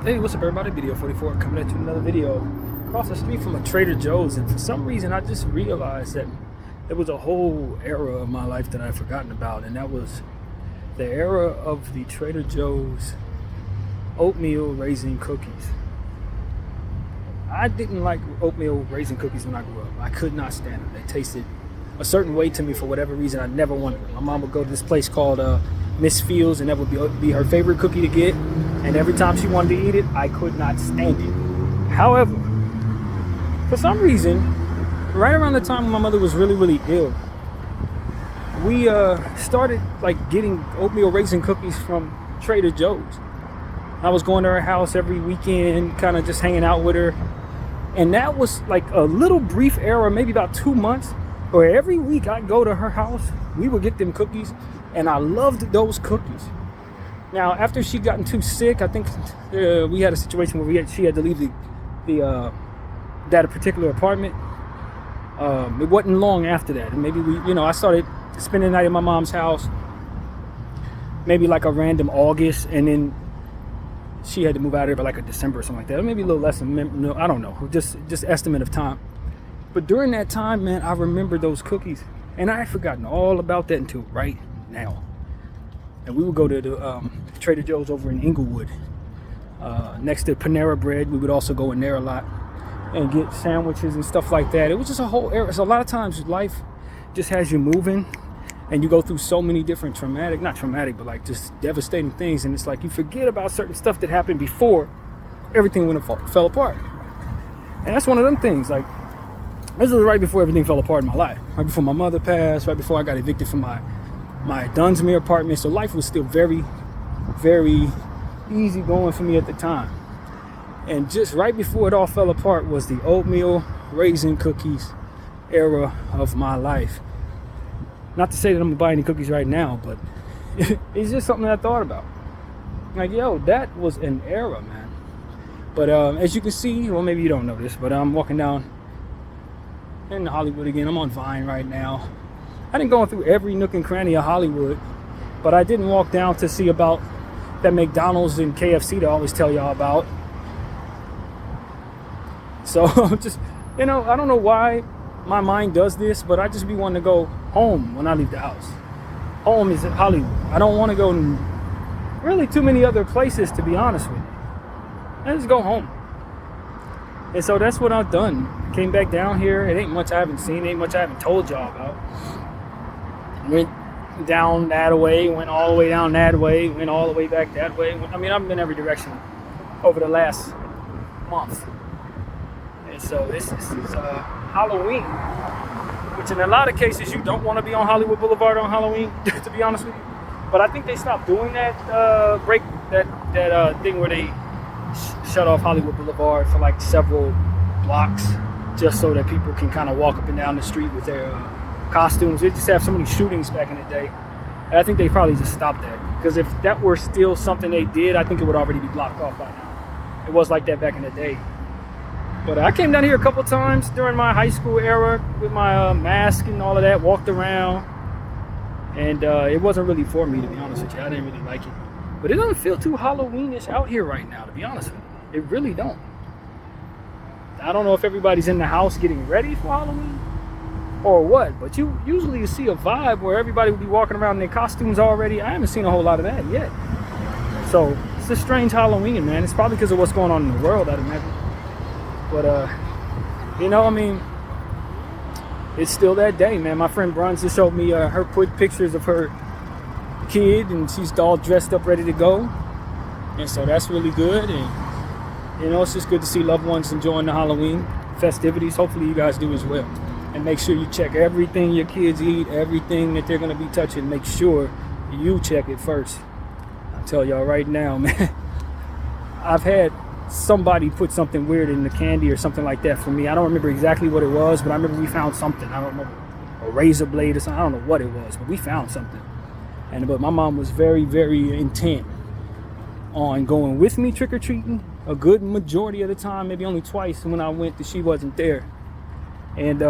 Hey, what's up everybody? BDF 44 coming at you with another video. Across the street from a Trader Joe's, and for some reason I just realized that there was a whole era of my life that I'd forgotten about, and that was the era of the Trader Joe's oatmeal raisin cookies. I didn't like oatmeal raisin cookies when I grew up. I could not stand them. They tasted a certain way to me for whatever reason. I never wanted them. My mom would go to this place called Miss Fields, and that would be her favorite cookie to get. And every time she wanted to eat it, I could not stand it. However, for some reason, right around the time when my mother was really ill, we started like getting oatmeal raisin cookies from Trader Joe's. I was going to her house every weekend, kind of just hanging out with her. And that was like a little brief era, maybe about 2 months, where every week I'd go to her house, we would get them cookies, and I loved those cookies. Now, after she'd gotten too sick, I think we had a situation where she had to leave that particular apartment. It wasn't long after that, and maybe I started spending the night at my mom's house, maybe like a random August, and then she had to move out of there by like a December or something like that, or maybe a little less than, I don't know, just estimate of time. But during that time, man, I remember those cookies, and I had forgotten all about that until right now. And we would go to the Trader Joe's over in Inglewood, next to Panera Bread. We would also go in there a lot and get sandwiches and stuff like that. It was just a whole era. So a lot of times life just has you moving, and you go through so many different not traumatic, but like just devastating things. And it's like you forget about certain stuff that happened before everything fell apart. And that's one of them things. Like, this was right before everything fell apart in my life. Right before my mother passed, right before I got evicted from my Dunsmuir apartment. So life was still very easy going for me at the time. And just right before it all fell apart was the oatmeal raisin cookies era of my life. Not to say that I'm gonna buy any cookies right now, but it's just something that I thought about. Like, yo, that was an era, man. But as you can see, well, maybe you don't know this, but I'm walking down in Hollywood again. I'm on Vine right now. I didn't go through every nook and cranny of Hollywood, but I didn't walk down to see about that McDonald's and KFC to always tell y'all about. So just, I don't know why my mind does this, but I just be wanting to go home when I leave the house. Home is Hollywood. I don't want to go really too many other places, to be honest with you. I just go home. And so that's what I've done. Came back down here. It ain't much I haven't seen. It ain't much I haven't told y'all about. Went down that way, went all the way down that way, went all the way back that way. I mean, I've been every direction over the last month. And so this is Halloween, which in a lot of cases you don't want to be on Hollywood Boulevard on Halloween, to be honest with you. But I think they stopped doing that thing where they shut off Hollywood Boulevard for like several blocks, just so that people can kind of walk up and down the street with their costumes. They just have so many shootings back in the day. And I think they probably just stopped that, because if that were still something they did, I think it would already be blocked off by now. It was like that back in the day. But I came down here a couple times during my high school era with my mask and all of that, walked around, and it wasn't really for me, to be honest with you. I didn't really like it. But it doesn't feel too Halloweenish out here right now, to be honest with you. It really don't. I don't know if everybody's in the house getting ready for Halloween or what, but you usually see a vibe where everybody will be walking around in their costumes already. I haven't seen a whole lot of that yet. So it's a strange Halloween, man. It's probably because of what's going on in the world, I'd imagine. But it's still that day, man. My friend Bruns just showed me her put pictures of her kid, and she's all dressed up, ready to go. And so that's really good. And it's just good to see loved ones enjoying the Halloween festivities. Hopefully you guys do as well. And make sure you check everything your kids eat, everything that they're going to be touching. Make sure you check it first. I'll tell y'all right now, man. I've had somebody put something weird in the candy or something like that for me. I don't remember exactly what it was, but I remember we found something. I don't know, a razor blade or something. I don't know what it was, but we found something. But my mom was very intent on going with me trick-or-treating a good majority of the time. Maybe only twice when I went that she wasn't there. And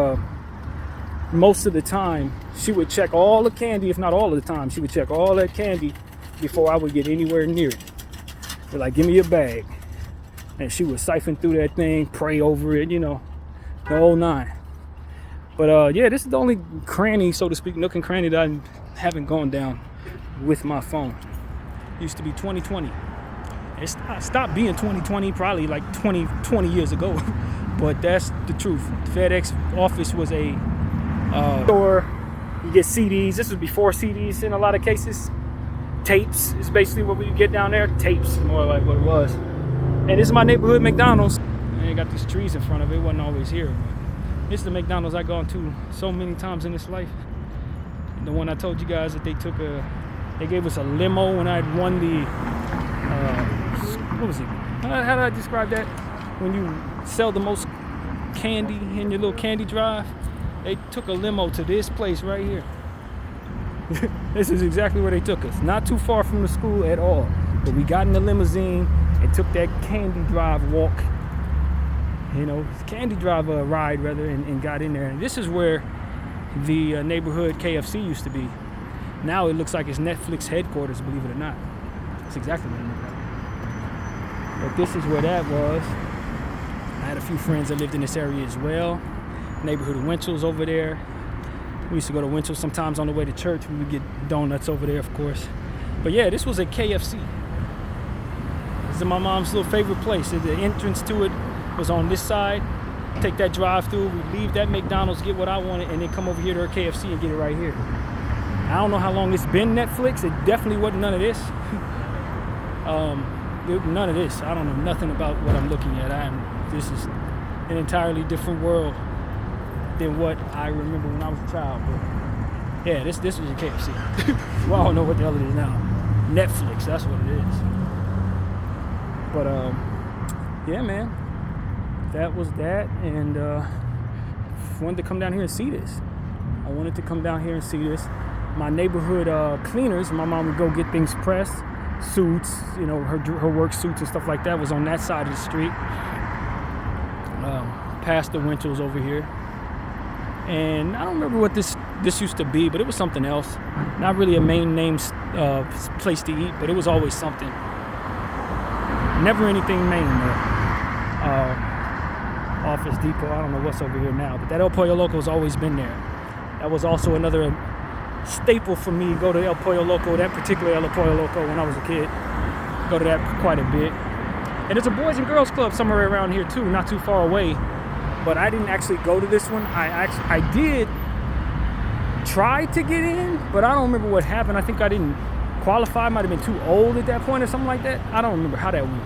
most of the time she would check all the candy, if not all of the time, she would check all that candy before I would get anywhere near it. They're like, give me your bag. and she would siphon through that thing, pray over it, you know, the whole nine. But yeah, this is the only cranny, so to speak, nook and cranny that I haven't gone down with my phone. It used to be 2020. It stopped being 2020 probably like 20 years ago. But that's the truth. FedEx office was a store. You get CDs. This was before CDs in a lot of cases. Tapes is basically what we get down there. Tapes, more like what it was. And this is my neighborhood McDonald's. And they got these trees in front of it. It wasn't always here. But this is the McDonald's I've gone to so many times in this life. And the one I told you guys that they gave us a limo when I had won the, what was it? How did I describe that? When you sell the most candy in your little candy drive, they took a limo to this place right here. This is exactly where they took us. Not too far from the school at all. But we got in the limousine and took that candy drive walk, you know, candy drive ride rather, and got in there. And this is where the neighborhood KFC used to be. Now it looks like it's Netflix headquarters, believe it or not. That's exactly what it looked like. But this is where that was. I had a few friends that lived in this area as well. Neighborhood of Winchell's over there. We used to go to Winchell sometimes on the way to church. We would get donuts over there, of course. But yeah, this was a KFC. This is my mom's little favorite place. The entrance to it was on this side. Take that drive through, we leave that McDonald's, get what I wanted, and then come over here to her KFC and get it right here. I don't know how long it's been Netflix. It definitely wasn't none of this. None of this. I don't know nothing about what I'm looking at. This is an entirely different world than what I remember when I was a child. But yeah, this was a KFC. Well, I don't know what the hell it is now. Netflix, that's what it is. But yeah, man, that was that, and wanted to come down here and see this. I wanted to come down here and see this. My neighborhood cleaners, my mom would go get things pressed, suits, you know, her work suits and stuff like that was on that side of the street. Past the Winchell's over here. And I don't remember what this used to be, but it was something else. Not really a main name place to eat, but it was always something. Never anything main though. Office Depot, I don't know what's over here now, but that El Pollo Loco has always been there. That was also another staple for me. Go to El Pollo Loco, that particular El Pollo Loco when I was a kid. Go to that quite a bit. And there's a Boys and Girls Club somewhere around here too, not too far away. But I didn't actually go to this one. I did try to get in, but I don't remember what happened. I think I didn't qualify. I might have been too old at that point or something like that. I don't remember how that went.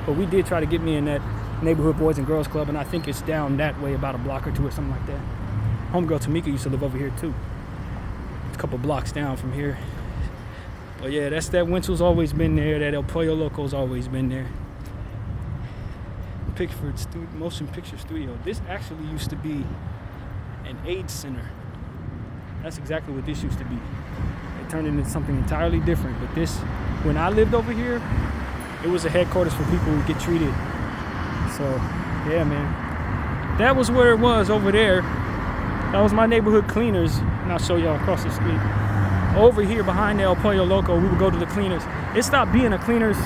But we did try to get me in that neighborhood Boys and Girls Club, and I think it's down that way about a block or two or something like that. Homegirl Tamika used to live over here too. It's a couple blocks down from here. But yeah, that Winchell's always been there. That El Pollo Loco's always been there. Pickford Motion Picture Studio. This actually used to be an AIDS center. That's exactly what this used to be. It turned into something entirely different. But this, when I lived over here, it was a headquarters for people who get treated. So, yeah, man. That was where it was over there. That was my neighborhood cleaners. And I'll show y'all across the street. Over here behind the El Pollo Loco, we would go to the cleaners. It stopped being a cleaners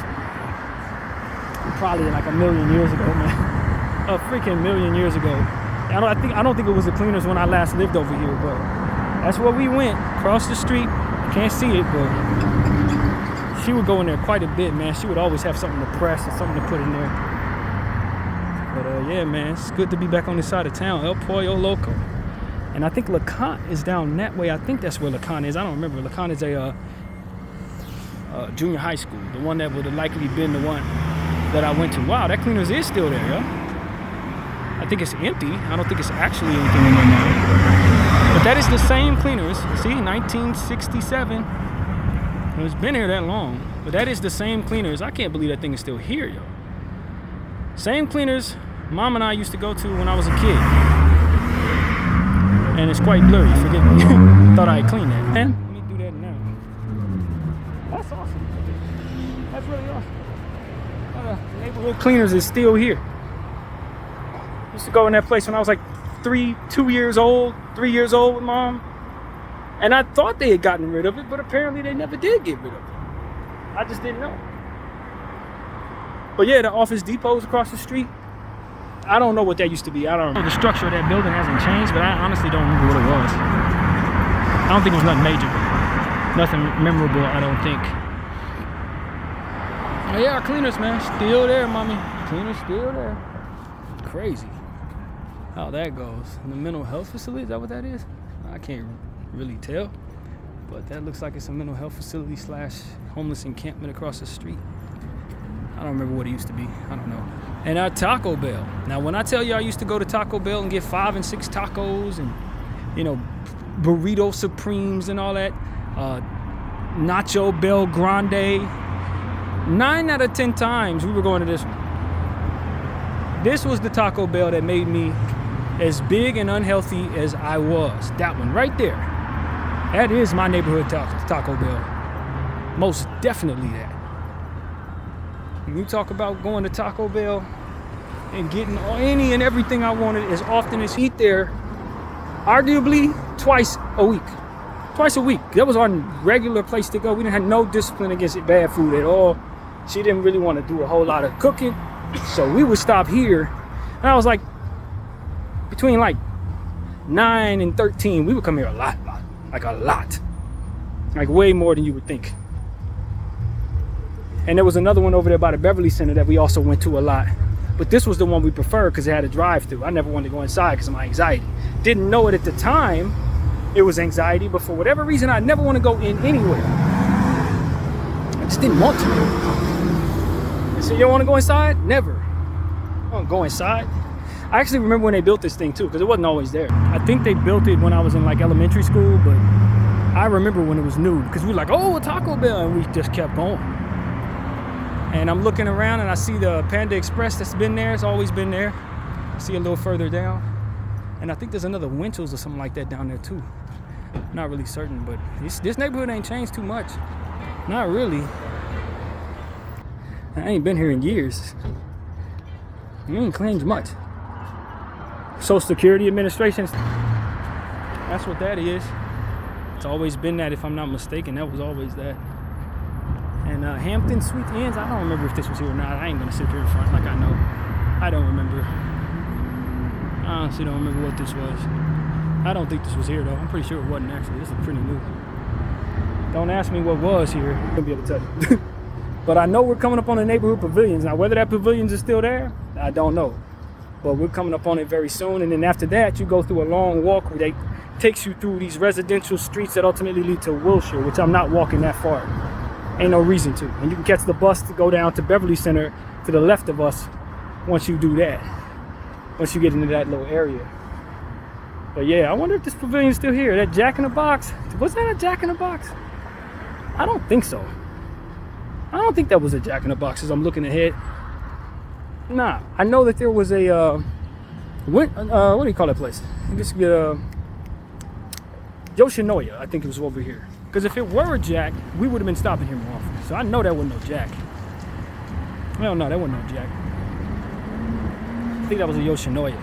probably like a million years ago, man. A freaking million years ago. I don't think it was the cleaners when I last lived over here, but that's where we went. Across the street. Can't see it, but she would go in there quite a bit, man. She would always have something to press or something to put in there. But yeah, man, it's good to be back on this side of town. El Pollo Loco. And I think LeConte is down that way. I think that's where LeConte is. I don't remember. LeConte is a junior high school. The one that would have likely been the one that I went to. Wow, that cleaners is still there, yo. I think it's empty. I don't think it's actually anything in there now. But that is the same cleaners. See, 1967. It's been here that long. But that is the same cleaners. I can't believe that thing is still here, yo. Same cleaners Mom and I used to go to when I was a kid. And it's quite blurry, forgive me. Thought I'd clean that. And let me do that now. That's awesome. That's really awesome. Neighborhood cleaners is still here. Used to go in that place when I was like 3 years old with Mom. And I thought they had gotten rid of it, but apparently they never did get rid of it. I just didn't know. But yeah, the Office Depot's across the street. I don't know what that used to be. I don't know. The structure of that building hasn't changed, but I honestly don't remember what it was. I don't think it was nothing major. Nothing memorable, I don't think. Oh yeah, our cleaners, man, still there, mommy. Cleaners still there. Crazy how that goes. In the mental health facility, is that what that is? I can't really tell, but that looks like it's a mental health facility / homeless encampment across the street. I don't remember what it used to be. I don't know. And our Taco Bell. Now, when I tell you I used to go to Taco Bell and get 5 and 6 tacos and, you know, burrito supremes and all that, Nacho Bell Grande, 9 out of 10 times we were going to this one. This was the Taco Bell that made me as big and unhealthy as I was. That one right there. That is my neighborhood Taco Bell. Most definitely that. When you talk about going to Taco Bell and getting any and everything I wanted as often as eat there, arguably twice a week. Twice a week. That was our regular place to go. We didn't have no discipline against bad food at all. She didn't really want to do a whole lot of cooking, so we would stop here. And I was like, between like 9 and 13, we would come here a lot. Like way more than you would think. And there was another one over there by the Beverly Center that we also went to a lot. But this was the one we preferred because it had a drive-through. I never wanted to go inside because of my anxiety. Didn't know it at the time. It was anxiety, but for whatever reason, I never want to go in anywhere. I just didn't want to. And so you don't want to go inside? Never. I don't go inside. I actually remember when they built this thing too, because it wasn't always there. I think they built it when I was in like elementary school, but I remember when it was new because we were like, oh, a Taco Bell, and we just kept going. And I'm looking around and I see the Panda Express that's been there. It's always been there. I see a little further down. And I think there's another Winchell's or something like that down there too. Not really certain, but this neighborhood ain't changed too much. Not really. I ain't been here in years. It ain't changed much. Social Security Administration. That's what that is. It's always been that, if I'm not mistaken. That was always that. And Hampton Sweet Inns, I don't remember if this was here or not. I ain't gonna sit here in front like I know. I don't remember. I honestly don't remember what this was. I don't think this was here though. I'm pretty sure it wasn't actually. This is pretty new. Don't ask me what was here. I won't be able to tell you. But I know we're coming up on the neighborhood pavilions. Now whether that pavilions is still there, I don't know. But we're coming up on it very soon. And then after that, you go through a long walk where they takes you through these residential streets that ultimately lead to Wilshire, which I'm not walking that far. Ain't no reason to. And you can catch the bus to go down to Beverly Center to the left of us once you do that. Once you get into that little area. But yeah, I wonder if this pavilion's still here. That Jack in the Box. Was that a Jack in the Box? I don't think so. I don't think that was a Jack in the Box as I'm looking ahead. Nah, I know that there was a what do you call that place? I guess Yoshinoya, I think it was over here. Because if it were a Jack, we would have been stopping here more often. So I know that wasn't no Jack. Well, no, that wasn't no Jack. I think that was a Yoshinoya.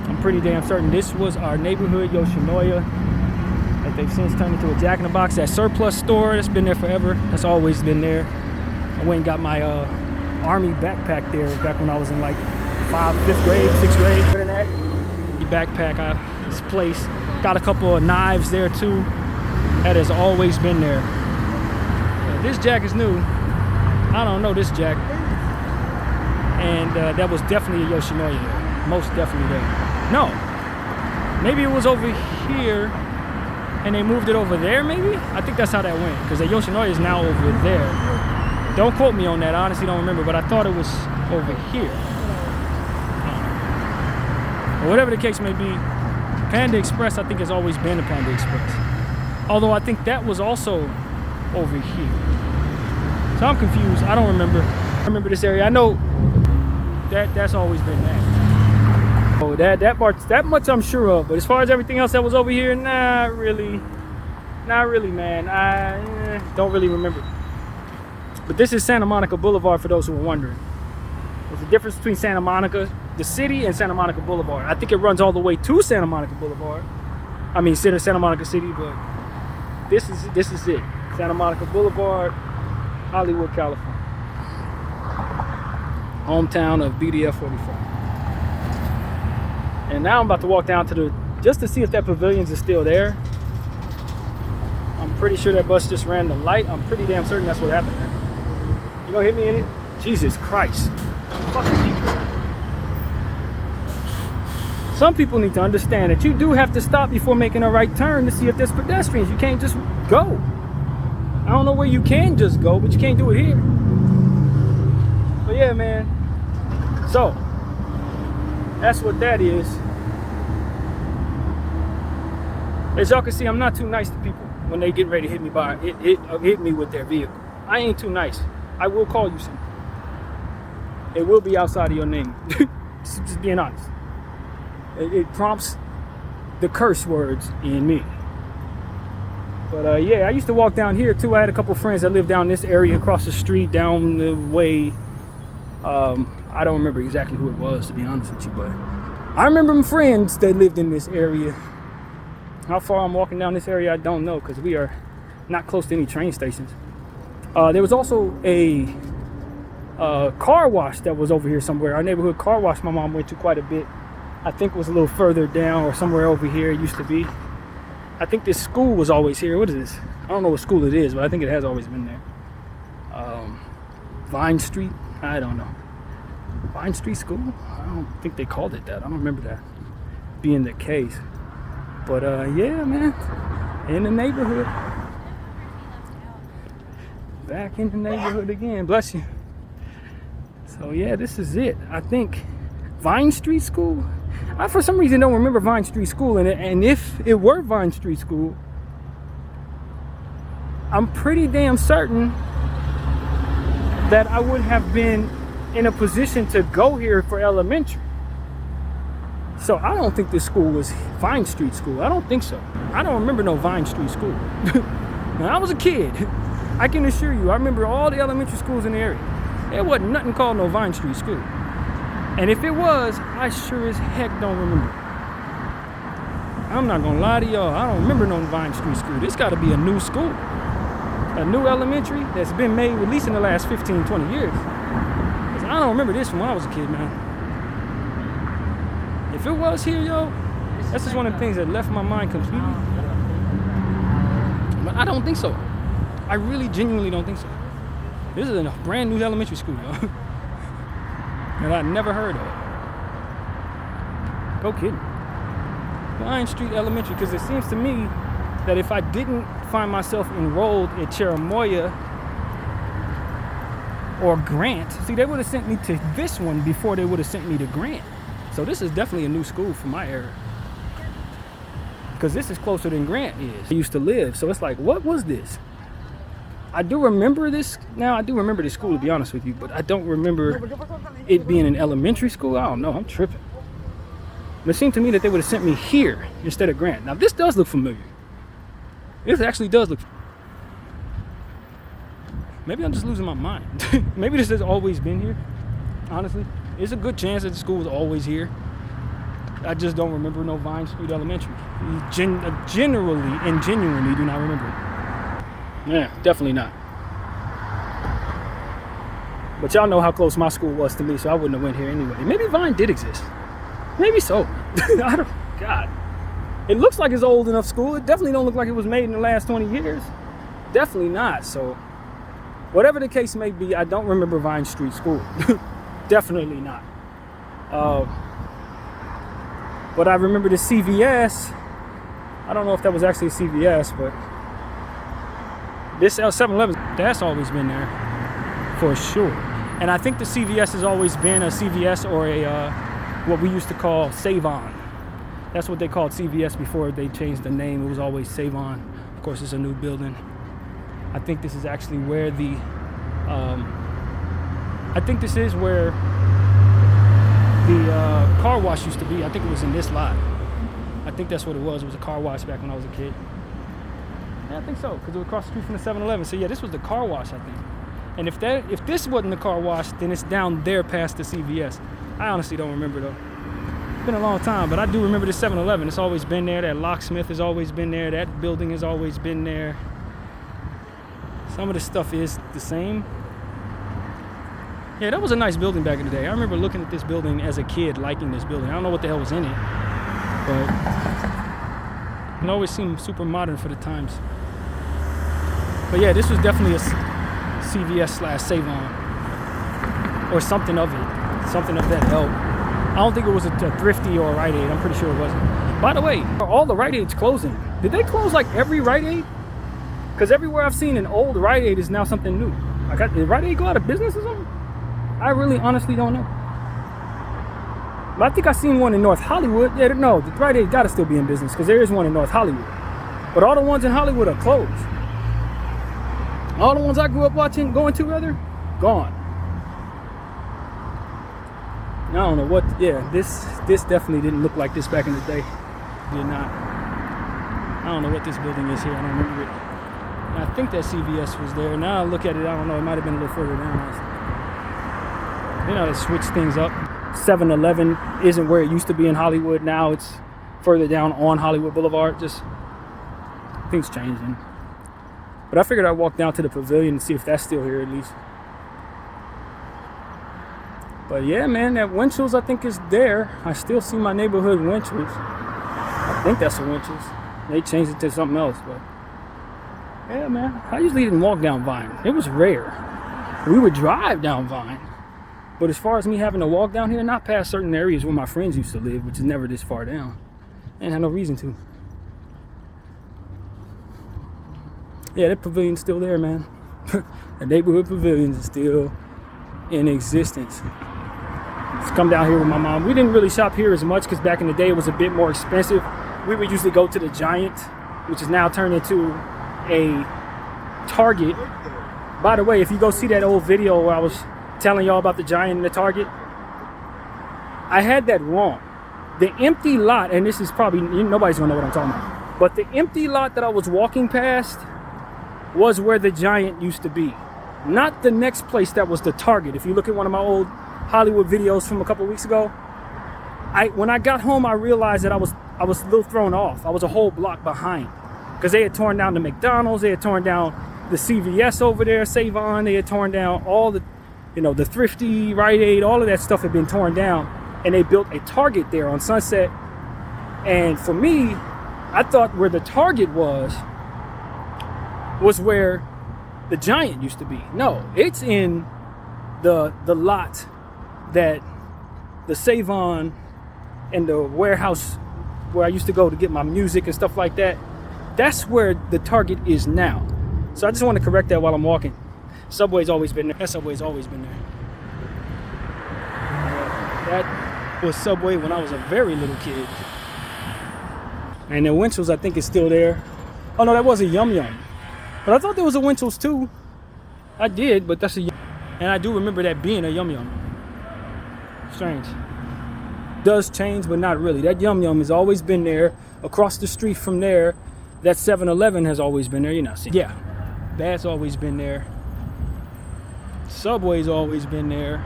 I'm pretty damn certain this was our neighborhood Yoshinoya that they've since turned into a Jack in the Box. That surplus store that's been there forever. That's always been there. I went and got my Army backpack there back when I was in like 5th grade, 6th grade. Better than that. The backpack, this place. Got a couple of knives there too. That has always been there. This Jack is new. I don't know this Jack. And that was definitely a Yoshinoya there. Most definitely there. No. Maybe it was over here and they moved it over there maybe? I think that's how that went. Because the Yoshinoya is now over there. Don't quote me on that. I honestly don't remember. But I thought it was over here. But whatever the case may be, Panda Express, I think, has always been a Panda Express. Although I think that was also over here. So I'm confused. I don't remember. I remember this area. I know that's always been that. Oh, that much I'm sure of. But as far as everything else that was over here, not really. Not really, man. I don't really remember. But this is Santa Monica Boulevard for those who are wondering. There's a difference between Santa Monica, the city, and Santa Monica Boulevard. I think it runs all the way to Santa Monica Boulevard. I mean, Santa Monica City, but this is it. Santa Monica Boulevard, Hollywood, California. hometown of BDF 44. And now I'm about to walk down to just to see if that pavilions is still there. I'm pretty sure that bus just ran the light. I'm pretty damn certain that's what happened there. You gonna hit me in it? Jesus Christ. Fucking people. Some people need to understand that you do have to stop before making a right turn to see if there's pedestrians. You can't just go. I don't know where you can just go, but you can't do it here. But yeah, man. So, that's what that is. As y'all can see, I'm not too nice to people when they get ready to hit me with their vehicle. I ain't too nice. I will call you something. It will be outside of your name. Just being honest. It prompts the curse words in me. But yeah, I used to walk down here too. I had a couple friends that lived down this area across the street, down the way. I don't remember exactly who it was, to be honest with you, but I remember my friends that lived in this area. How far I'm walking down this area, I don't know, because we are not close to any train stations. There was also a car wash that was over here somewhere. Our neighborhood car wash my mom went to quite a bit. I think it was a little further down or somewhere over here it used to be. I think this school was always here. What is this? I don't know what school it is, but I think it has always been there. Vine Street? I don't know. Vine Street School? I don't think they called it that. I don't remember that being the case. But yeah, man. In the neighborhood. Back in the neighborhood again. Bless you. So yeah, this is it. I think Vine Street School. I for some reason don't remember Vine Street School, and if it were Vine Street School, I'm pretty damn certain that I would have been in a position to go here for elementary. So I don't think this school was Vine Street School. I don't think so. I don't remember no Vine Street School. When I was a kid, I can assure you, I remember all the elementary schools in the area. There wasn't nothing called no Vine Street School. And if it was, I sure as heck don't remember. I'm not gonna lie to y'all, I don't remember no Vine Street School. This gotta be a new school. A new elementary that's been made at least in the last 15, 20 years. Because I don't remember this from when I was a kid, man. If it was here, yo, that's just one of the things that left my mind completely. But I don't think so. I really genuinely don't think so. This is a brand new elementary school, yo. That I never heard of. Go kidding. Vine Street Elementary, because it seems to me that if I didn't find myself enrolled at Cherimoya or Grant, see, they would have sent me to this one before they would have sent me to Grant. So this is definitely a new school for my era. Because this is closer than Grant is. I used to live, so it's like, what was this? I do remember this. Now, I do remember this school, to be honest with you, but I don't remember it being an elementary school. I don't know. I'm tripping. But it seemed to me that they would have sent me here instead of Grant. Now, this does look familiar. This actually does look. Maybe I'm just losing my mind. Maybe this has always been here. Honestly, there's a good chance that the school was always here. I just don't remember no Vine Street Elementary. Generally and genuinely do not remember it. Yeah, definitely not. But y'all know how close my school was to me, so I wouldn't have went here anyway. Maybe Vine did exist. Maybe so. I don't. God. It looks like it's old enough school. It definitely don't look like it was made in the last 20 years. Definitely not. So, whatever the case may be, I don't remember Vine Street School. Definitely not. But I remember the CVS. I don't know if that was actually a CVS, but this 7-Eleven, that's always been there for sure. And I think the CVS has always been a CVS or a what we used to call Save-On. That's what they called CVS before they changed the name. It was always Save-On. Of course, it's a new building. I think this is actually where the I think this is where the car wash used to be. I think it was in this lot. I think that's what it was. It was a car wash back when I was a kid. Yeah, I think so, because it was across the street from the 7-Eleven. So yeah, this was the car wash, I think. And if this wasn't the car wash, then it's down there past the CVS. I honestly don't remember though. It's been a long time, but I do remember the 7-Eleven. It's always been there. That locksmith has always been there. That building has always been there. Some of the stuff is the same. Yeah, that was a nice building back in the day. I remember looking at this building as a kid, liking this building. I don't know what the hell was in it, but it always seemed super modern for the times. But yeah, this was definitely a CVS / Save-On, or something of it, something of that ilk. I don't think it was a Thrifty or a Rite Aid. I'm pretty sure it wasn't. By the way, are all the Rite Aids closing? Did they close like every Rite Aid? Because everywhere I've seen an old Rite Aid is now something new. Like, did Rite Aid go out of business or something? I really honestly don't know. But I think I seen one in North Hollywood. Yeah, no, the Rite Aid gotta still be in business because there is one in North Hollywood. But all the ones in Hollywood are closed. All the ones I grew up watching, going to rather, gone. I don't know what, yeah, this definitely didn't look like this back in the day. Did not. I don't know what this building is here. I don't remember it. And I think that CVS was there. Now I look at it, I don't know, it might have been a little further down. You know, they switched things up. 7-Eleven isn't where it used to be in Hollywood. Now it's further down on Hollywood Boulevard. Just things changing. But I figured I'd walk down to the pavilion and see if that's still here at least. But yeah, man, that Winchell's I think is there. I still see my neighborhood Winchell's. I think that's a Winchell's. They changed it to something else, but yeah, man. I usually didn't walk down Vine. It was rare. We would drive down Vine. But as far as me having to walk down here, not past certain areas where my friends used to live, which is never this far down, I ain't had no reason to. Yeah, that pavilion's still there, man. The neighborhood pavilion is still in existence. Just come down here with my mom. We didn't really shop here as much because back in the day it was a bit more expensive. We would usually go to the Giant, which is now turned into a Target. By the way, if you go see that old video where I was telling y'all about the Giant and the Target, I had that wrong. The empty lot, and this is probably, nobody's gonna know what I'm talking about, but the empty lot that I was walking past was where the Giant used to be, not the next place that was the Target. If you look at one of my old Hollywood videos from a couple weeks ago, when I got home, I realized that I was a little thrown off. I was a whole block behind because they had torn down the McDonald's, they had torn down the CVS over there, Save-On, they had torn down all the, the Thrifty, Rite Aid, all of that stuff had been torn down, and they built a Target there on Sunset. And for me, I thought where the Target was where the Giant used to be. No, it's in the lot that the Save-On and the warehouse where I used to go to get my music and stuff like that. That's where the Target is now. So I just want to correct that while I'm walking. Subway's always been there. That Subway's always been there. That was Subway when I was a very little kid. And the Winchell's I think is still there. Oh no, that was a Yum Yum. But I thought there was a Winchell's too. I did, but that's a Yum. And I do remember that being a Yum Yum. Strange. Does change, but not really. That Yum Yum has always been there. Across the street from there, that 7-Eleven has always been there. See, yeah, that's always been there. Subway's always been there.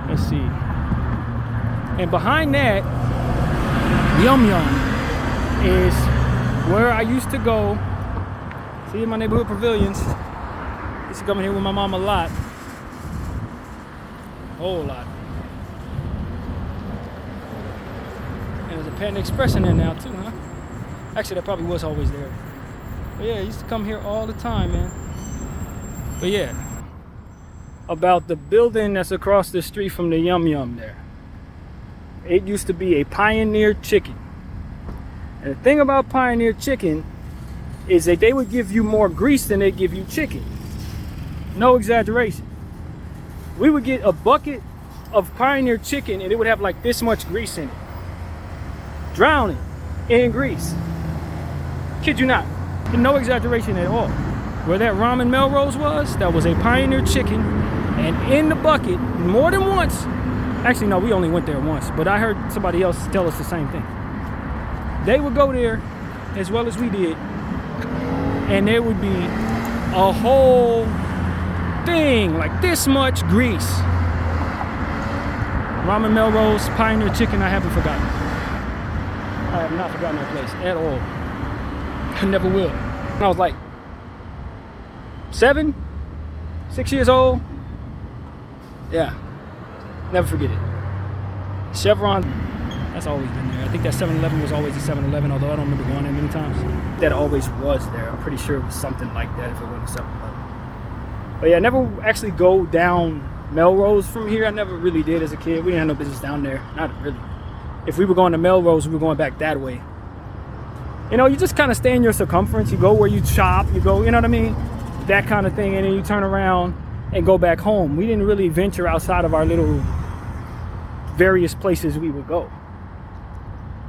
Let's see. And behind that, Yum Yum is where I used to go. See, in my neighborhood pavilions. I used to come in here with my mom a lot. A whole lot. And there's a Panda Express in there now too, huh? Actually, that probably was always there. But yeah, I used to come here all the time, man. But yeah, about the building that's across the street from the Yum Yum there. It used to be a Pioneer Chicken. And the thing about Pioneer Chicken is that they would give you more grease than they give you chicken. No exaggeration. We would get a bucket of Pioneer Chicken and it would have like this much grease in it. Drowning in grease. Kid you not. No exaggeration at all. Where that Ramen Melrose was, that was a Pioneer Chicken, and in the bucket, more than once, actually no, we only went there once, but I heard somebody else tell us the same thing. They would go there as well as we did, and there would be a whole thing, like this much grease. Ramen Melrose, Pioneer Chicken, I haven't forgotten. I have not forgotten that place at all. I never will. When I was like 7, 6 years old, Yeah, never forget it. Chevron, that's always been there. I think that 7-Eleven was always a 7-Eleven, although I don't remember going there many times. That always was there. I'm pretty sure it was something like that if it wasn't a 7-Eleven. But yeah, I never actually go down Melrose from here. I never really did as a kid. We didn't have no business down there. Not really. If we were going to Melrose, we were going back that way. You know, you just kind of stay in your circumference. You go where you shop. You go, you know what I mean? That kind of thing. And then you turn around and go back home. We didn't really venture outside of our little various places we would go.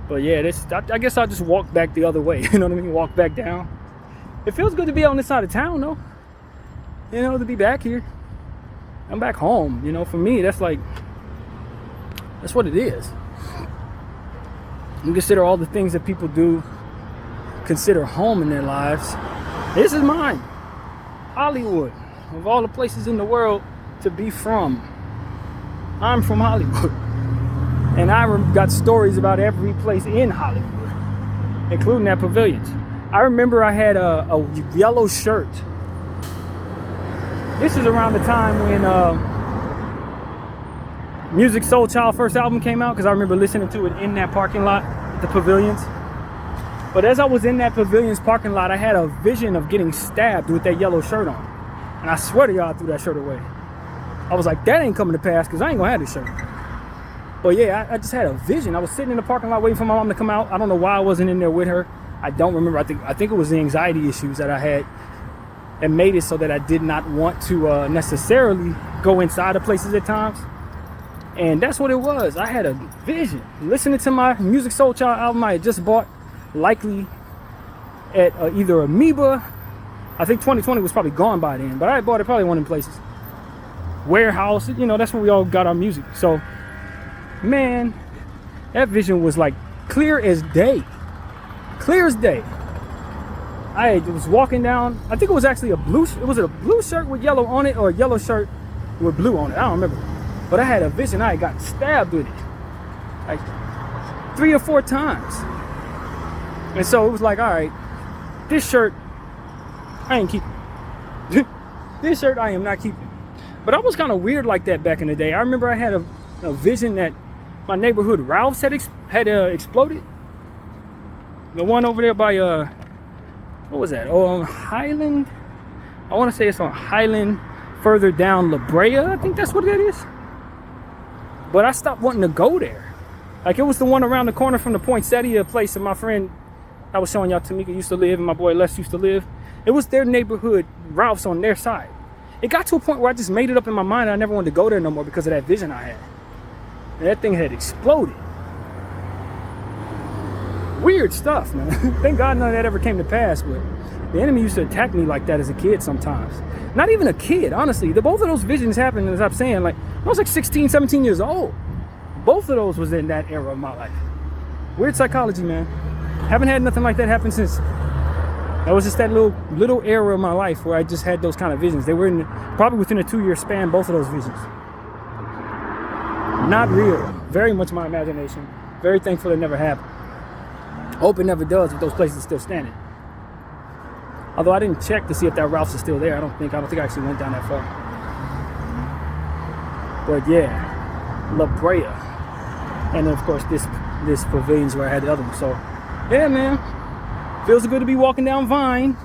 But yeah, I guess I'll just walk back the other way. You know what I mean? Walk back down. It feels good to be on this side of town, though. You know, to be back here. I'm back home. You know, for me, that's what it is. You consider all the things that people do consider home in their lives. This is mine. Hollywood. Of all the places in the world to be from, I'm from Hollywood. And I got stories about every place in Hollywood, including that Pavilions. I remember I had a yellow shirt. This is around the time when Music Soul Child first album came out, because I remember listening to it in that parking lot at the Pavilions. But as I was in that Pavilions parking lot, I had a vision of getting stabbed with that yellow shirt on. And I swear to y'all, I threw that shirt away. I was like, that ain't coming to pass, because I ain't gonna have this shirt. But yeah, I just had a vision. I was sitting in the parking lot waiting for my mom to come out. I don't know why I wasn't in there with her. I don't remember. I think it was the anxiety issues that I had and made it so that I did not want to necessarily go inside of places at times. And that's what it was. I had a vision. Listening to my Music Soul Child album I had just bought, likely at either Amoeba. I think 2020 was probably gone by then, but I bought it probably one of them places. Warehouse, you know, that's where we all got our music. So, man, that vision was like clear as day. Clear as day. I was walking down, I think it was actually a blue shirt with yellow on it, or a yellow shirt with blue on it? I don't remember. But I had a vision. I had got stabbed with it like 3 or 4 times. And so it was like, all right, this shirt, I ain't keeping. This shirt I am not keeping. But I was kind of weird like that back in the day. I remember I had a vision that my neighborhood Ralph's had exploded. The one over there by, what was that? Oh, Highland? I want to say it's on Highland, further down La Brea. I think that's what that is. But I stopped wanting to go there. Like, it was the one around the corner from the Poinsettia place that my friend I was showing y'all Tamika used to live and my boy Les used to live. It was their neighborhood Ralph's on their side. It got to a point where I just made it up in my mind I never wanted to go there no more because of that vision I had. And that thing had exploded. Weird stuff, man. Thank God none of that ever came to pass, but the enemy used to attack me like that as a kid sometimes. Not even a kid, honestly. Both of those visions happened, as I'm saying, like, I was like 16, 17 years old. Both of those was in that era of my life. Weird psychology, man. Haven't had nothing like that happen since. That was just that little era of my life where I just had those kind of visions. They were probably within a 2-year span, both of those visions. Not real. Very much my imagination. Very thankful it never happened. Hope it never does if those places are still standing. Although I didn't check to see if that Ralph's is still there. I don't think I actually went down that far. But yeah, La Brea. And then of course this Pavilions where I had the other one. So yeah, man. Feels good to be walking down Vine.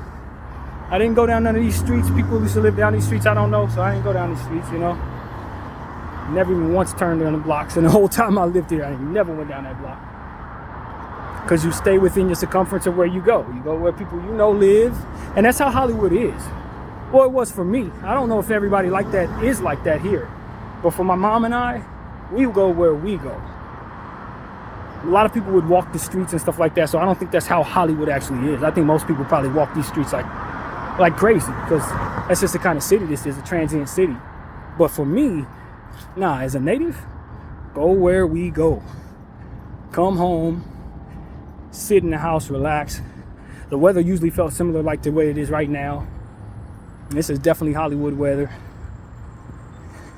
I didn't go down none of these streets. People who used to live down these streets, I don't know, so I didn't go down these streets, you know. Never even once turned down the blocks, and the whole time I lived here, I never went down that block. Because you stay within your circumference of where you go. You go where people you know live, and that's how Hollywood is. Well, it was for me. I don't know if everybody like that is like that here. But for my mom and I, we go where we go. A lot of people would walk the streets and stuff like that, so I don't think that's how Hollywood actually is. I think most people probably walk these streets like crazy, because that's just the kind of city this is, a transient city. But for me, nah, as a native, go where we go. Come home, sit in the house, relax. The weather usually felt similar like the way it is right now. This is definitely Hollywood weather.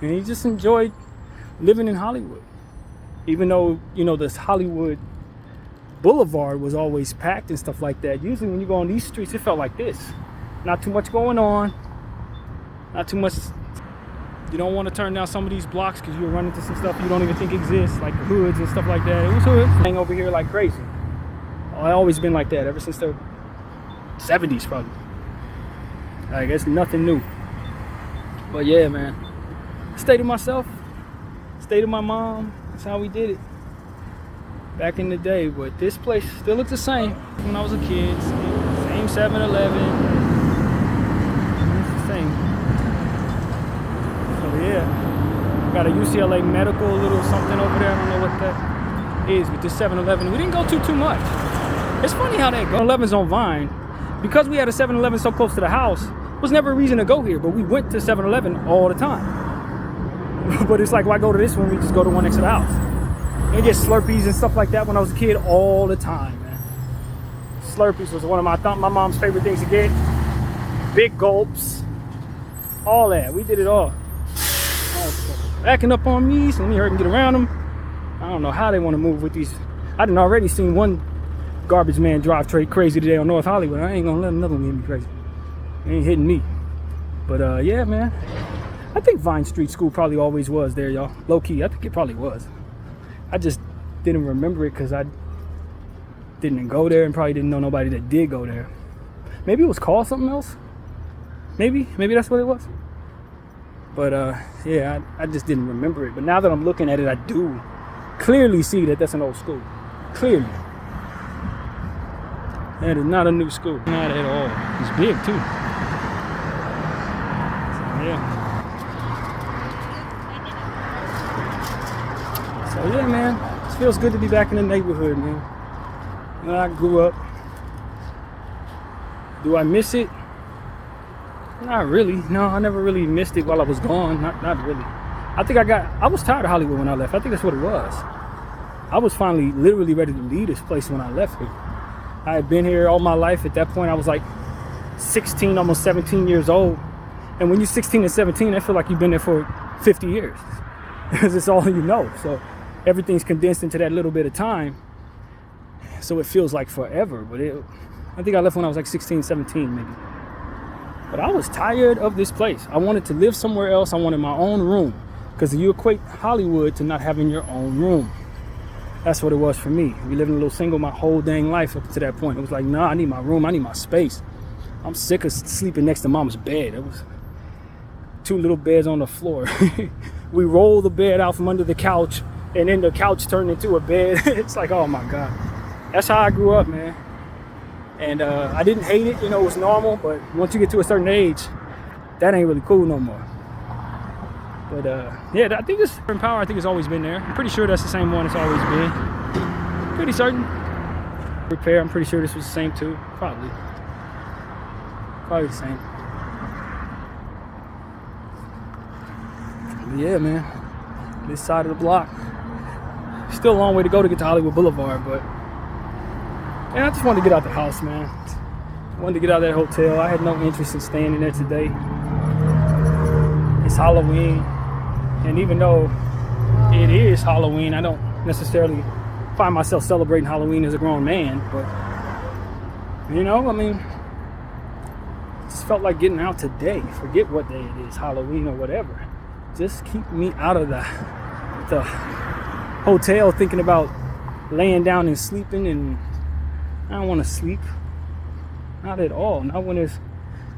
And you just enjoy living in Hollywood. Even though, you know, this Hollywood Boulevard was always packed and stuff like that. Usually when you go on these streets, it felt like this. Not too much going on. Not too much You don't want to turn down some of these blocks because you'll run into some stuff you don't even think exists, like hoods and stuff like that. It was hoods hang over here like crazy. I've always been like that ever since the 70s probably. Like, it's nothing new. But yeah, man. Stay to myself. Stay to my mom. That's how we did it back in the day. But this place still looks the same when I was a kid. Same 7-Eleven. It's the same. So yeah. Got a UCLA medical little something over there. I don't know what that is, but this 7-Eleven, we didn't go too much. It's funny how that 7-Eleven's on Vine. Because we had a 7-Eleven so close to the house, was never a reason to go here, but we went to 7-Eleven all the time. But it's like, why go to this one? We just go to one next to the house. And get Slurpees and stuff like that when I was a kid all the time, man. Slurpees was one of my mom's favorite things to get. Big gulps, all that. We did it all. Backing up on me, so let me hurry and get around them. I don't know how they want to move with these. I done already seen one garbage man drive trade crazy today on North Hollywood. I ain't gonna let another one hit me crazy. It ain't hitting me. But yeah, man. I think Vine Street School probably always was there, y'all. Low key, I think it probably was. I just didn't remember it because I didn't go there and probably didn't know nobody that did go there. Maybe it was called something else. Maybe that's what it was. But yeah, I just didn't remember it. But now that I'm looking at it, I do clearly see that that's an old school. Clearly. That is not a new school. Not at all. It's big too. So, yeah. So yeah, man. It feels good to be back in the neighborhood, man. When I grew up. Do I miss it? Not really. No, I never really missed it while I was gone. Not really. I was tired of Hollywood when I left. I think that's what it was. I was finally literally ready to leave this place when I left here. I had been here all my life. At that point, I was like 16, almost 17 years old. And when you're 16 and 17, I feel like you've been there for 50 years. Because it's all you know. So everything's condensed into that little bit of time. So it feels like forever. But I think I left when I was like 16, 17 maybe. But I was tired of this place. I wanted to live somewhere else. I wanted my own room. Because you equate Hollywood to not having your own room. That's what it was for me. We lived in a little single my whole dang life up to that point. It was like, nah, I need my room. I need my space. I'm sick of sleeping next to mama's bed. It was 2 little beds on the floor. We rolled the bed out from under the couch, and then the couch turned into a bed. It's like, oh my God. That's how I grew up, man. And I didn't hate it. You know, it was normal. But once you get to a certain age, that ain't really cool no more. But yeah, I think this power, I think it's always been there. I'm pretty sure that's the same one it's always been. Pretty certain. Repair, I'm pretty sure this was the same too. Probably the same. But yeah, man. This side of the block. Still a long way to go to get to Hollywood Boulevard, but and I just wanted to get out the house, man. Wanted to get out of that hotel. I had no interest in staying in there today. It's Halloween. And even though it is Halloween, I don't necessarily find myself celebrating Halloween as a grown man. But, you know, I mean, it just felt like getting out today. Forget what day it is, Halloween or whatever. Just keep me out of the hotel thinking about laying down and sleeping. And I don't want to sleep. Not at all. Not when it's...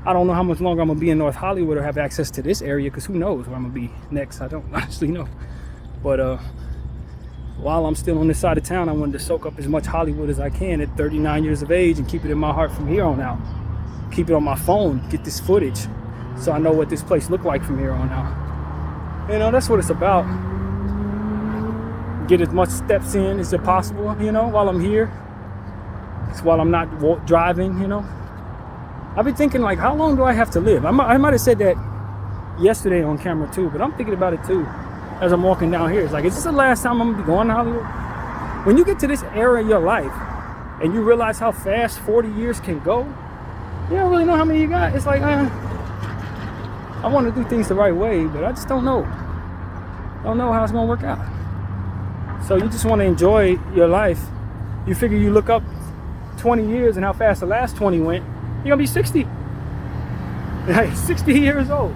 I don't know how much longer I'm going to be in North Hollywood or have access to this area, because who knows where I'm going to be next. I don't honestly know. But while I'm still on this side of town, I wanted to soak up as much Hollywood as I can at 39 years of age and keep it in my heart from here on out. Keep it on my phone, get this footage so I know what this place looked like from here on out. You know, that's what it's about. Get as much steps in as possible, you know, while I'm here. It's while I'm not driving, you know. I've been thinking, like, how long do I have to live? I might have said that yesterday on camera too, but I'm thinking about it too as I'm walking down here. It's like, is this the last time I'm gonna be going to Hollywood? When you get to this era in your life and you realize how fast 40 years can go, you don't really know how many you got. It's like, I want to do things the right way, but I just don't know. Don't know how it's gonna work out. So you just want to enjoy your life. You figure you look up 20 years and how fast the last 20 went. You're gonna be 60. 60 years old.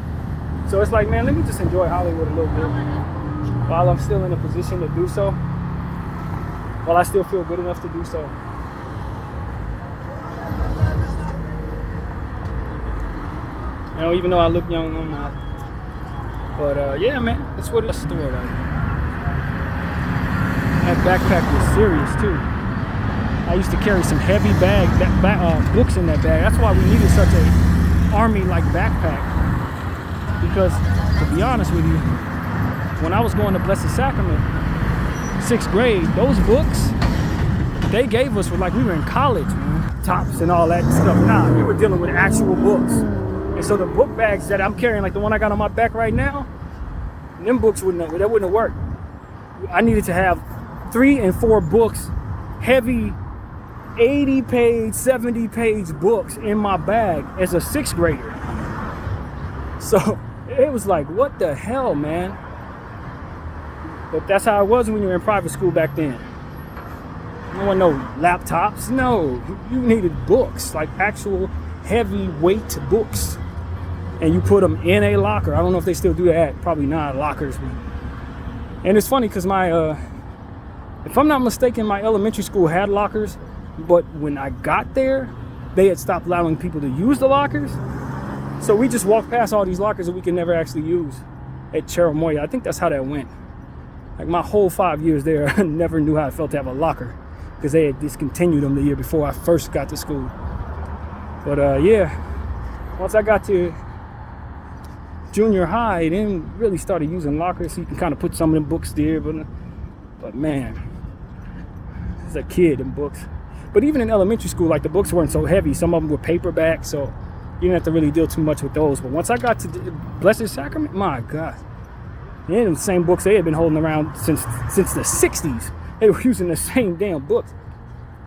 So it's like, man, let me just enjoy Hollywood a little bit while I'm still in a position to do so, while I still feel good enough to do so. You know, even though I look young, I'm not. But yeah, man, that's what it's stored at. That backpack was serious too. I used to carry some heavy books in that bag. That's why we needed such a army-like backpack. Because to be honest with you, when I was going to Blessed Sacrament, 6th grade, those books they gave us were like we were in college, man. Tops and all that stuff. Nah, we were dealing with actual books. And so the book bags that I'm carrying, like the one I got on my back right now, them books wouldn't have worked. I needed to have 3 and 4 books, heavy 80-page, 70-page books in my bag as a 6th grader. So it was like, what the hell, man? But that's how it was when you were in private school back then. There weren't no laptops. No, you needed books, like actual heavyweight books. And you put them in a locker. I don't know if they still do that. Probably not, lockers. And it's funny because if I'm not mistaken, my elementary school had lockers. But when I got there, they had stopped allowing people to use the lockers. So we just walked past all these lockers that we could never actually use at Cherimoya. I think that's how that went. Like my whole 5 years there, I never knew how it felt to have a locker because they had discontinued them the year before I first got to school. But yeah, once I got to junior high, then really started using lockers so you can kind of put some of them books there. But man, as a kid, them books. But even in elementary school, like the books weren't so heavy. Some of them were paperback, so you didn't have to really deal too much with those. But once I got to Blessed Sacrament, my God. Yeah, the same books they had been holding around since the 60s. They were using the same damn books.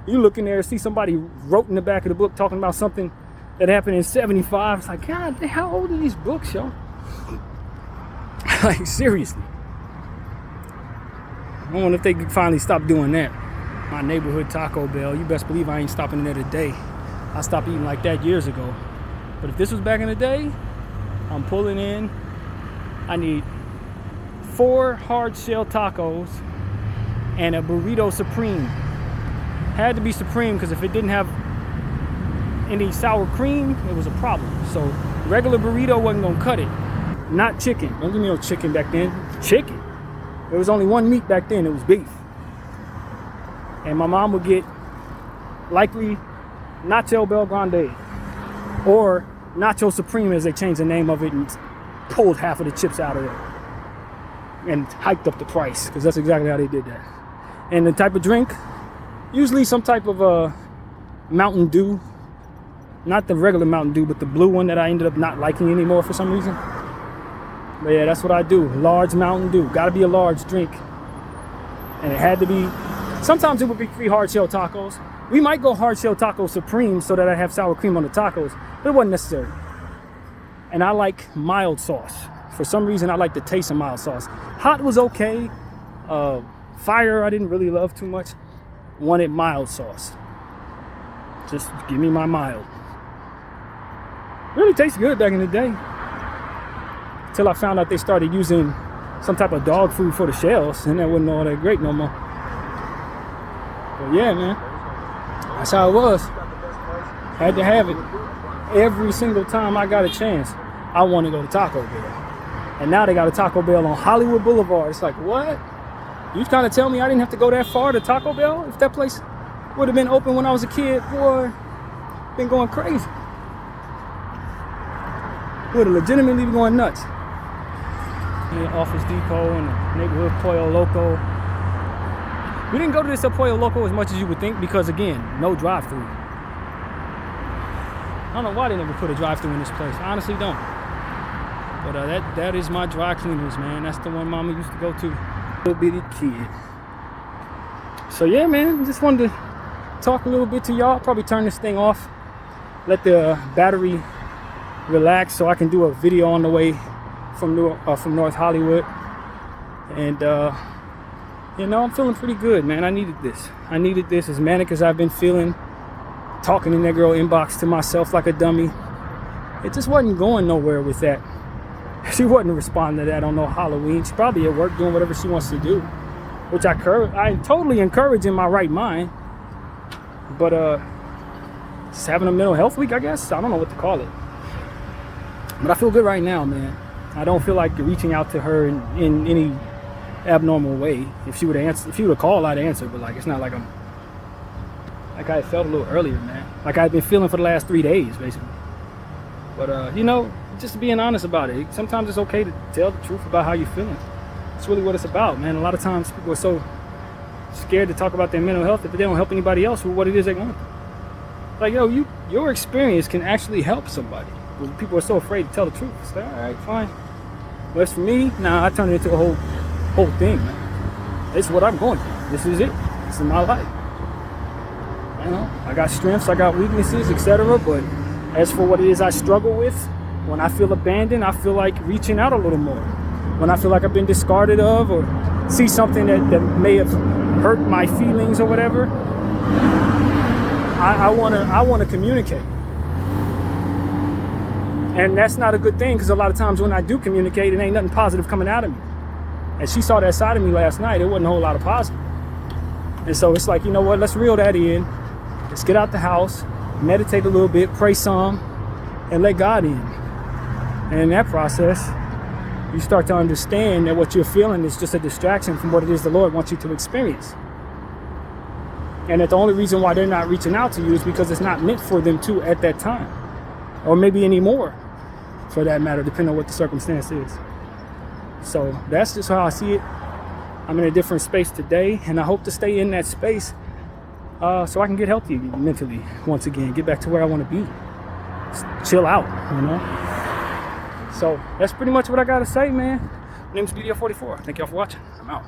You look in there and see somebody wrote in the back of the book talking about something that happened in 75. It's like, God, how old are these books, yo? Like, seriously. I wonder if they could finally stop doing that. My neighborhood Taco Bell, you best believe I ain't stopping in there today. I stopped eating like that years ago. But if this was back in the day, I'm pulling in. I need 4 hard shell tacos and a burrito supreme. Had to be supreme because if it didn't have any sour cream, it was a problem. So regular burrito wasn't gonna cut it. Not chicken. Don't give me no chicken back then. Chicken. There was only one meat back then. It was beef. And my mom would get likely Nacho Bel Grande or Nacho Supreme, as they changed the name of it and pulled half of the chips out of it and hiked up the price, because that's exactly how they did that. And the type of drink, usually some type of Mountain Dew. Not the regular Mountain Dew, but the blue one that I ended up not liking anymore for some reason. But yeah, that's what I do. Large Mountain Dew. Gotta be a large drink. And it had to be, sometimes it would be 3 hard shell tacos. We might go hard shell taco supreme so that I have sour cream on the tacos, but it wasn't necessary. And I like mild sauce. For some reason, I like the taste of mild sauce. Hot was okay. Fire, I didn't really love too much. Wanted mild sauce. Just give me my mild. Really tastes good back in the day. Until I found out they started using some type of dog food for the shells, and that wasn't all that great no more. But yeah, man, that's how it was. Had to have it. Every single time I got a chance, I want to go to Taco Bell. And now they got a Taco Bell on Hollywood Boulevard. It's like, what? You trying to tell me I didn't have to go that far to Taco Bell? If that place would have been open when I was a kid, boy, been going crazy. Would have legitimately been going nuts. Office Depot and the neighborhood Pollo Loco. We didn't go to this Pollo Loco as much as you would think because, again, no drive-thru. I don't know why they never put a drive-thru in this place. I honestly don't. But that is my dry cleaners, man. That's the one Mama used to go to. Little bitty kid. So yeah, man, just wanted to talk a little bit to y'all. Probably turn this thing off. Let the battery relax so I can do a video on the way from North Hollywood. And you know, I'm feeling pretty good, man. I needed this. I needed this, as manic as I've been feeling, talking in that girl inbox to myself like a dummy. It just wasn't going nowhere with that. She wasn't responding to that on no Halloween. She's probably at work doing whatever she wants to do, which I totally encourage in my right mind. But just having a mental health week, I guess. I don't know what to call it. But I feel good right now, man. I don't feel like reaching out to her in any abnormal way. If she would have called, I'd answer. But like, it's not like I felt a little earlier, man. Like I've been feeling for the last 3 days, basically. But you know, just being honest about it. Sometimes it's okay to tell the truth about how you're feeling. It's really what it's about, man. A lot of times people are so scared to talk about their mental health that they don't help anybody else with what it is they're going through. Like, yo, your experience can actually help somebody. But people are so afraid to tell the truth. It's like, all right, fine. But as for me, nah, I turn it into a whole thing, man. This is what I'm going through. This is it. This is my life. You know, I got strengths, I got weaknesses, etc. But as for what it is I struggle with, when I feel abandoned, I feel like reaching out a little more. When I feel like I've been discarded of, or see something that may have hurt my feelings or whatever, I wanna communicate. And that's not a good thing, because a lot of times when I do communicate, it ain't nothing positive coming out of me. And she saw that side of me last night. It wasn't a whole lot of positive. And so it's like, you know what, let's reel that in. Let's get out the house, meditate a little bit, pray some, and let God in. And in that process, you start to understand that what you're feeling is just a distraction from what it is the Lord wants you to experience. And that the only reason why they're not reaching out to you is because it's not meant for them to at that time. Or maybe anymore, for that matter, depending on what the circumstance is. So that's just how I see it. I'm in a different space today, and I hope to stay in that space so I can get healthy mentally once again, get back to where I want to be. Just chill out, you know? So that's pretty much what I got to say, man. My name's BDF 44. Thank y'all for watching. I'm out.